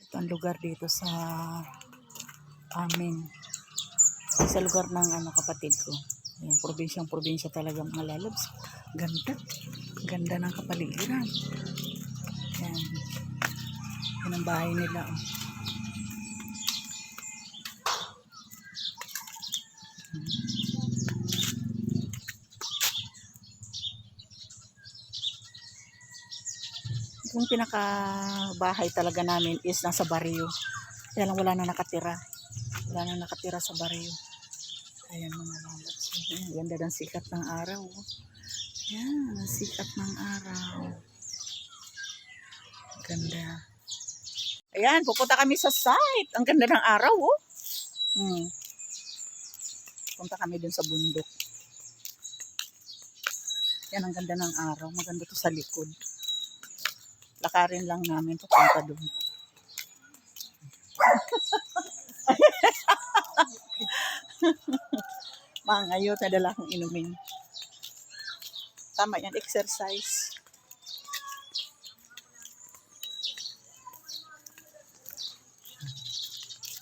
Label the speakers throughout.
Speaker 1: Ito ang lugar dito sa amin. Sa lugar ng kapatid ko. Ayan, probinsya talaga mga lalabs. Ganda. Ganda ng kapaligiran. Ayan. Yan ang bahay nila. Yung pinaka-bahay talaga namin is nasa baryo. Kaya lang wala na nakatira. Wala na nakatira sa baryo. Ayan mga lalabs. Ayan, ganda ng sikat ng araw. Ayan, sikat ng araw. Ganda. Ayan, pupunta kami sa site. Ang ganda ng araw, oh. Punta kami dun sa bundok. Yan ang ganda ng araw. Maganda to sa likod. Lakarin lang namin papunta dun. Mangayot na dala kong inumin. Tama yan, exercise.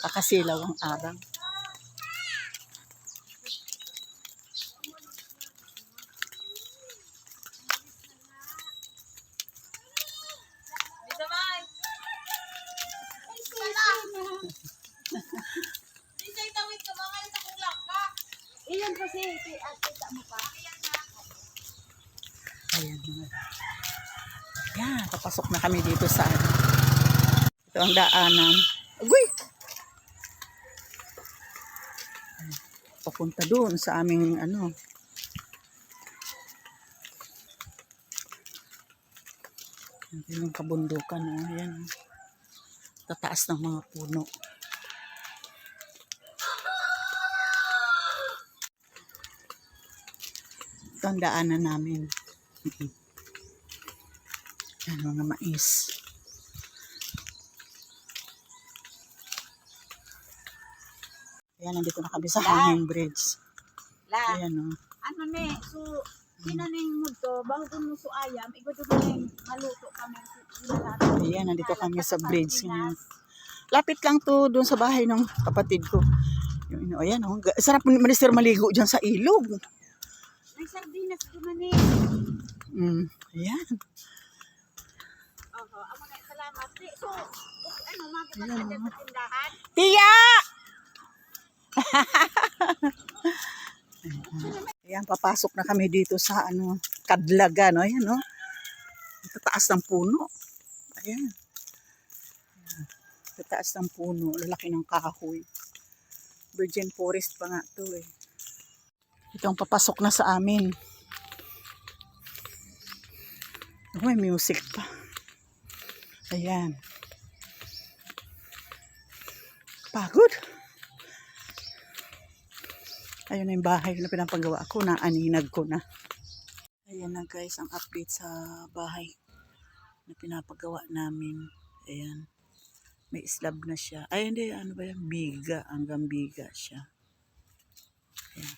Speaker 1: Kakasilaw ang araw.
Speaker 2: Iyan po si ate mo pa.
Speaker 1: Ayan. Yan, papasok na kami dito sa ito ang daanan. Uy! Papunta doon sa aming yung kabundukan. Ayan. Tataas ng mga puno. Ito ang daanan namin. Yan, mga mais. Ayan, nandito na kami sa hanging bridge. Ayan, o.
Speaker 2: Ano ne, so, ginaning mo to, bago mo so ayam, igudo mo na maluto kami.
Speaker 1: Ayan, nandito kami sa bridge. Lapit lang to doon sa bahay ng kapatid ko. Yung, ayan, o. Sarap minister maligo dyan sa ilog.
Speaker 2: May sardinas ko man eh.
Speaker 1: Ayan.
Speaker 2: Oho, amo na salamat. So, magkakaroon ka sa tindahan?
Speaker 1: Tia! Ayan, papasok na kami dito sa Kadlagan, no? Ayan, no? Ito taas ng puno. Ayan. Ito taas ng puno, lalaki ng kahoy. Virgin forest pa nga to eh. Ito ang papasok na sa amin. May music pa. Ayan. Pagod. Ayun na yung bahay na pinapagawa ko na aninag ko na. Ayan na guys, ang update sa bahay na pinapagawa namin. Ayan. May slab na siya. Ay hindi, ano ba yan? Biga. Hanggang biga siya. Ayan.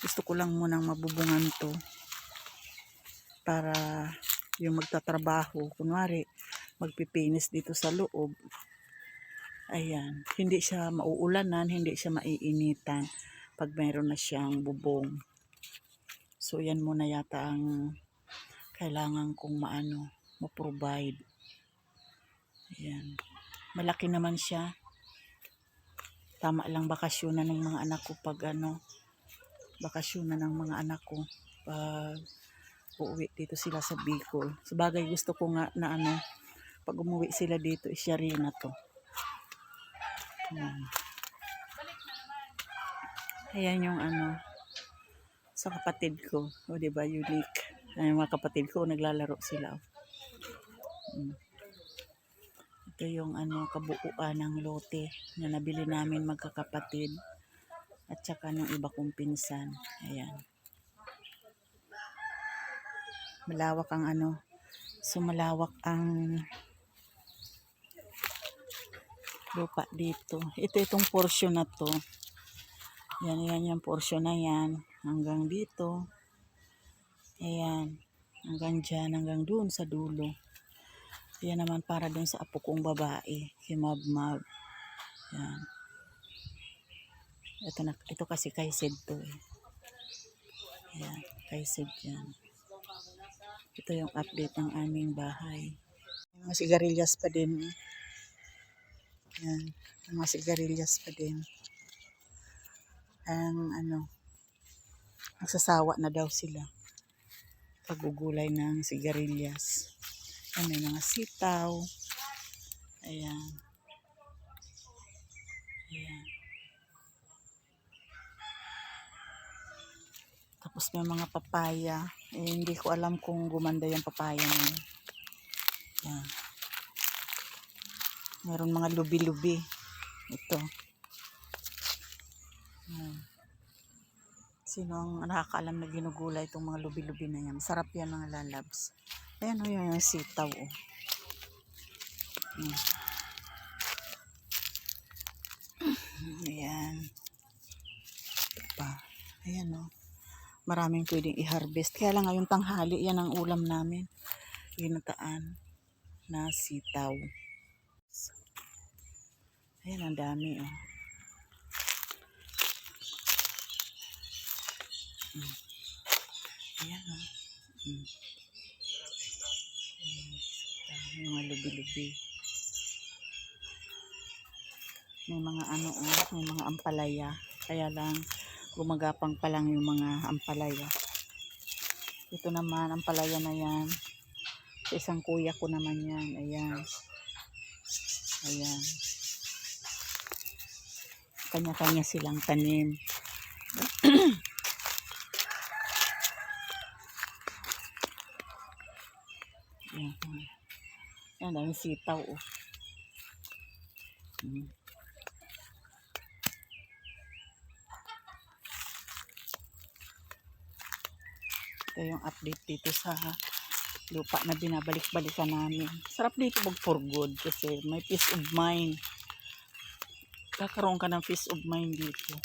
Speaker 1: Gusto ko lang munang mabubungan to para yung magtatrabaho, kunwari magpipinis dito sa loob. Ayan, hindi siya mauulanan, hindi siya maiinitan pag mayroon na siyang bubong. So yan muna yata ang kailangan kong ma-provide. Ayan. Malaki naman siya. Tama lang bakasyonan ng mga anak ko pag bakasyonan ng mga anak ko pag uuwi dito sila sa Bicol. Sabagay gusto ko nga na pag umuwi sila dito, isya rin na to. Ayan yung sa kapatid ko. O diba, unique. Ayan mga kapatid ko, naglalaro sila. Ito yung kabuuan ng lote na nabili namin magkakapatid. At saka ng iba kong pinsan. Ayan. Malawak ang so malawak ang lupa dito. Itong portion na to. Yan yung portion na yan. Hanggang dito. Ayan. Hanggang dyan. Hanggang dun sa dulo. Yan naman para dun sa apo kong babae, si Mab. Yan. Ito kasi kay Sid to eh. Yan, kay Sid yan. Ito yung update ng aming bahay. May mga sigarilyas pa din. Yan, may mga sigarilyas pa din. Ang nagsasawa na daw sila. Pagugulay ng sigarilyas. Yan, may mga sitaw. Ayan. Ayan. Tapos may mga papaya. Eh, hindi ko alam kung gumanda yung papaya na yun. Ayan. Meron mga lubi-lubi. Ito. Ayan. Sino ang nakakaalam na ginugulay itong mga lubi-lubi na yan? Sarap yan mga lalabs. Ayan o yung sitaw o. Ayan. Ito pa. Ayan o. Maraming pwedeng i-harvest. Kaya lang ngayong tanghali, yan ang ulam namin. Ginataan na sitaw. Ayan, ang dami oh. Ayan oh. May mga lubi-lubi. May mga may mga ampalaya. Kaya lang, gumagapang pa lang yung mga ampalaya. Ito naman, ampalaya na yan. Sa isang kuya ko naman yan. Ayan. Ayan. Kanya-kanya silang tanim. Ayan. Ayan, daming sitaw oh. Ito yung update dito sa lupa na binabalik-balikan namin. Sarap dito mag for good kasi may peace of mind. Kakaroon ka ng peace of mind dito.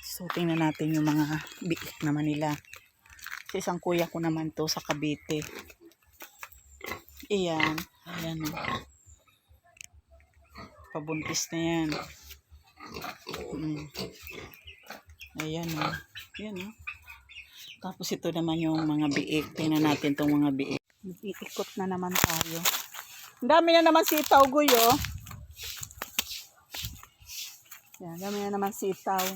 Speaker 1: So tingnan natin yung mga biik naman nila. Sa isang kuya ko naman to sa Cavite. Ayan. Ayan o. Pabuntis na yan. Ayan o. Ayan o. Tapos ito naman yung mga biik. Tingnan natin tong mga biik. Iikot na naman tayo. Ang dami na naman sitaw, guyo. Yan, dami na naman sitaw.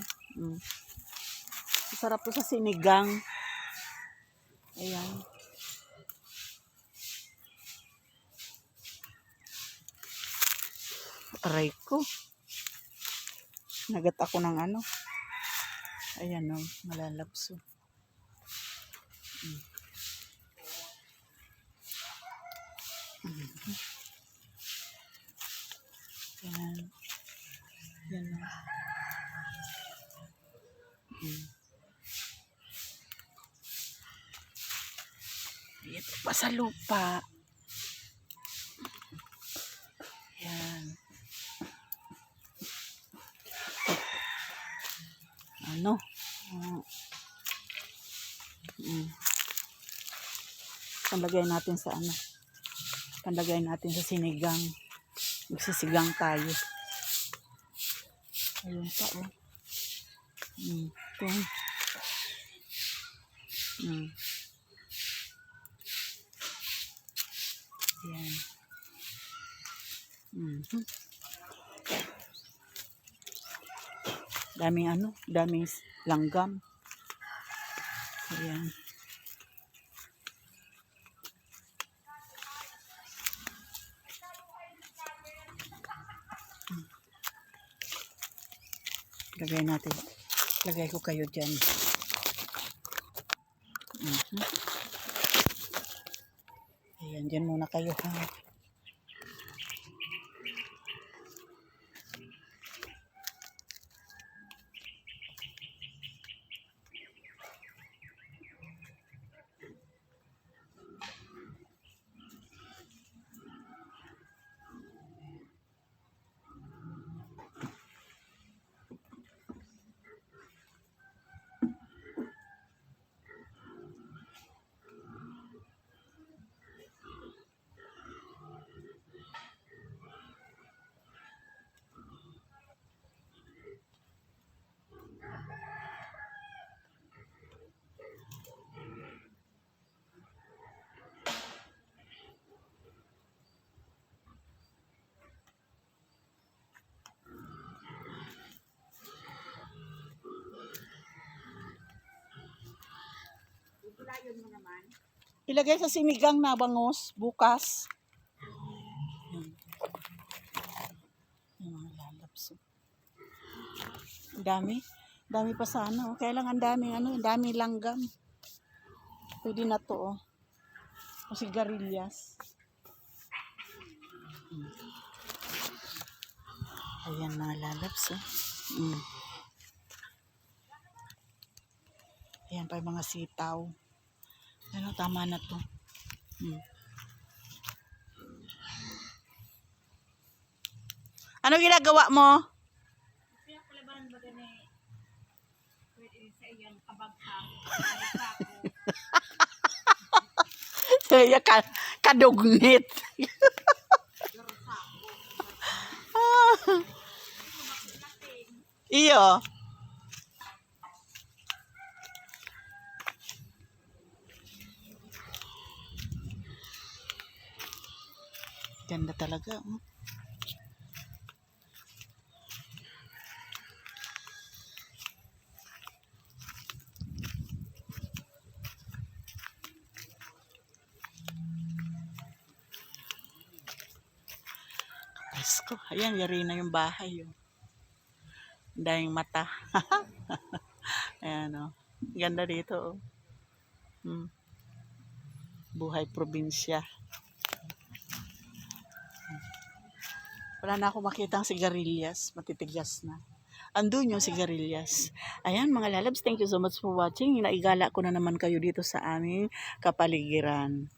Speaker 1: Sarap po sa sinigang. Ayan. Aray ko. Nagat ako ng Ayan o, malalapso. Ayan. Ayan o. Ito pa sa lupa. Ayan. Panlagay natin sa Panlagay natin sa sinigang. Magsisigang tayo. Ayun pa oh. Ito. Ayan. Daming langgam. Ayan. Lagay natin. Lagay ko kayo dyan. Ayan, dyan muna kayo ha.
Speaker 2: gagawin mo naman?
Speaker 1: Ilagay sa sinigang na bangus bukas. Yung mga lalabs. Ang dami. Dami pa sana. Oh. Kaya lang ang daming ang daming langgam. Pwede na to. Oh. O sigarilyas. Ayan mga lalabs. Oh. Ayan pa yung mga sitaw. Ano, tama na to. Ano ginagawa mo?
Speaker 2: Kaya pala ba ng baga na pwede sa iyan kabagsak.
Speaker 1: Kaya kadugnit. Iyo. Ganda talaga. Oh. Presko. Ayan, yari na yung bahay. Oh. Dahing mata. Ayan o. Oh. Ganda dito. Oh. Buhay probinsya. Wala na ako makita ang sigarilyas. Matitigas na. Andun yung sigarilyas. Ayan mga lalabs, thank you so much for watching. Naigala ko na naman kayo dito sa aming kapaligiran.